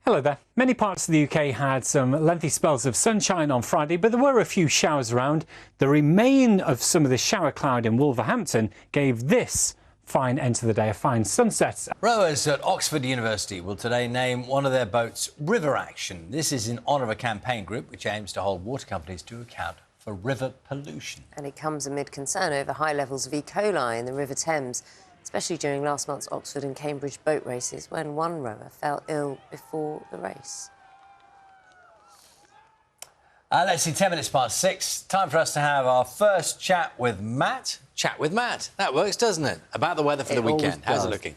Hello there. Many parts of the UK had some lengthy spells of sunshine on Friday, but there were a few showers around. The remain of some of the shower cloud in Wolverhampton gave this fine end to the day, a fine sunset. Rowers at Oxford University will today name one of their boats River Action. This is in honour of a campaign group which aims to hold water companies to account for river pollution. And it comes amid concern over high levels of E. coli in the River Thames, especially during last month's Oxford and Cambridge boat races when one rower fell ill before the race. Let's see, 10 minutes past 6. Time for us to have our first chat with Matt. Chat with Matt. That works, doesn't it? About the weather for the weekend. How's it looking?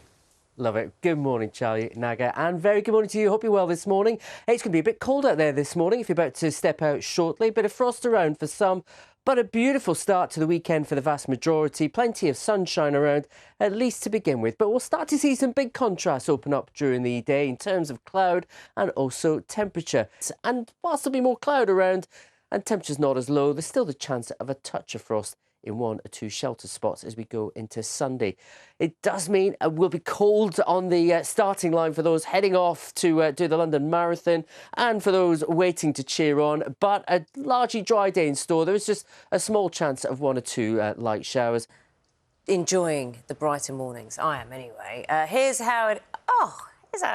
Love it. Good morning, Charlie, Naga, and very good morning to you. Hope you're well this morning. It's going to be a bit cold out there this morning if you're about to step out shortly. Bit of frost around for some, but a beautiful start to the weekend for the vast majority. Plenty of sunshine around, at least to begin with. But we'll start to see some big contrasts open up during the day in terms of cloud and also temperature. And whilst there'll be more cloud around and temperature's not as low, there's still the chance of a touch of frost in one or two shelter spots as we go into Sunday. It does mean it will be cold on the starting line for those heading off to do the London Marathon and for those waiting to cheer on, but a largely dry day in store. There is just a small chance of one or two light showers. Enjoying the brighter mornings. I am anyway. Here's how it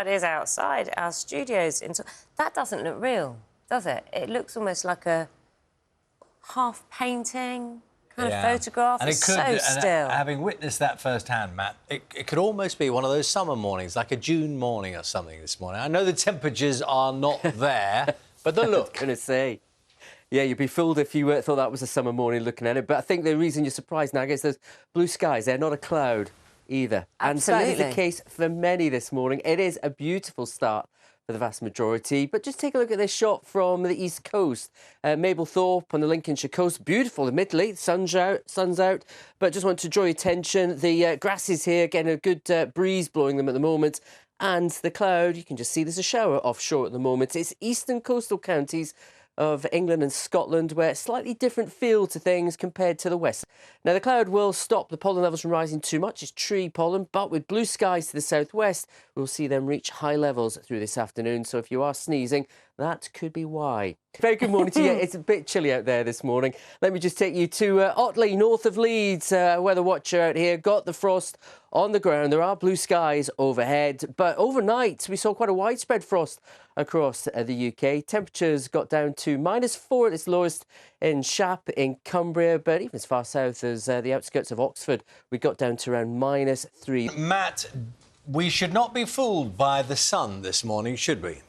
is outside our studios. That doesn't look real, does it? It looks almost like a half painting kind of photograph. And it could, so still. Having witnessed that firsthand, Matt, it could almost be one of those summer mornings, like a June morning or something this morning. I know the temperatures are not there, but the look. I was going to say, yeah, you'd be fooled if you thought that was a summer morning looking at it. But I think the reason you're surprised, Naga, is there's blue skies. They're not a cloud either. Absolutely. And that is the case for many this morning. It is a beautiful start for the vast majority. But just take a look at this shot from the East Coast. Mablethorpe on the Lincolnshire coast. Beautiful, admittedly. Sun's out. But just want to draw your attention. The grasses here getting a good breeze blowing them at the moment. And the cloud, you can just see there's a shower offshore at the moment. It's eastern coastal counties of England and Scotland, where slightly different feel to things compared to the west. Now, the cloud will stop the pollen levels from rising too much. It's tree pollen, but with blue skies to the southwest, we'll see them reach high levels through this afternoon. So if you are sneezing, that could be why. Very good morning to you. It's a bit chilly out there this morning. Let me just take you to Otley, north of Leeds. Weather watcher out here. Got the frost on the ground. There are blue skies overhead, but overnight we saw quite a widespread frost across the UK. Temperatures got down to -4 at its lowest in Shap in Cumbria, but even as far south as the outskirts of Oxford, we got down to around -3. Matt, we should not be fooled by the sun this morning, should we?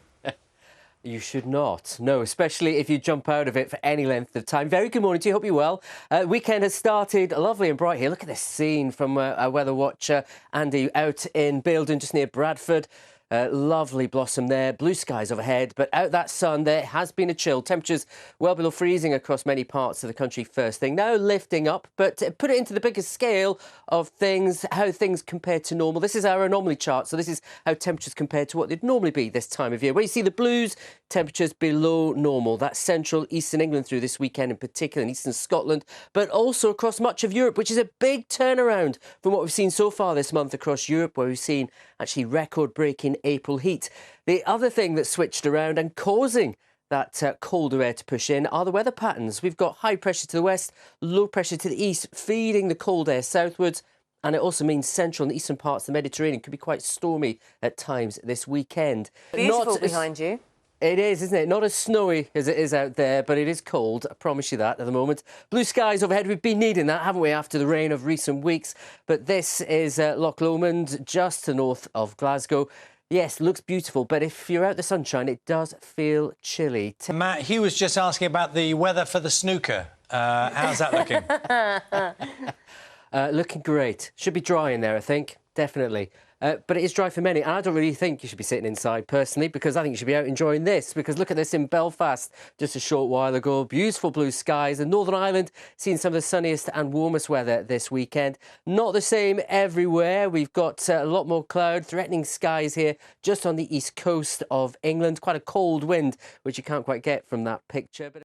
You should not. No, especially if you jump out of it for any length of time. Very good morning to you. Hope you're well. Weekend has started lovely and bright here. Look at this scene from our weather watcher, Andy, out in Buildon, just near Bradford. Lovely blossom there, blue skies overhead, but out that sun there has been a chill. Temperatures well below freezing across many parts of the country first thing. Now lifting up, but put it into the bigger scale of things, how things compare to normal. This is our anomaly chart, so this is how temperatures compare to what they'd normally be this time of year. Where you see the blues, temperatures below normal. That's central eastern England through this weekend in particular, in eastern Scotland, but also across much of Europe, which is a big turnaround from what we've seen so far this month across Europe, where we've seen actually record-breaking April heat. The other thing that switched around and causing that colder air to push in are the weather patterns. We've got high pressure to the west, low pressure to the east, feeding the cold air southwards. And it also means central and eastern parts of the Mediterranean could be quite stormy at times this weekend. Beautiful behind you. It is, isn't it? Not as snowy as it is out there, but it is cold. I promise you that at the moment. Blue skies overhead. We've been needing that, haven't we, after the rain of recent weeks? But this is Loch Lomond, just to north of Glasgow. Yes, looks beautiful, but if you're out the sunshine, it does feel chilly. Matt, Hugh was just asking about the weather for the snooker. How's that looking? Looking great. Should be dry in there, I think. Definitely. But it is dry for many. And I don't really think you should be sitting inside, personally, because I think you should be out enjoying this. Because look at this in Belfast just a short while ago. Beautiful blue skies. And Northern Ireland seeing some of the sunniest and warmest weather this weekend. Not the same everywhere. We've got a lot more cloud, threatening skies here just on the east coast of England. Quite a cold wind, which you can't quite get from that picture. But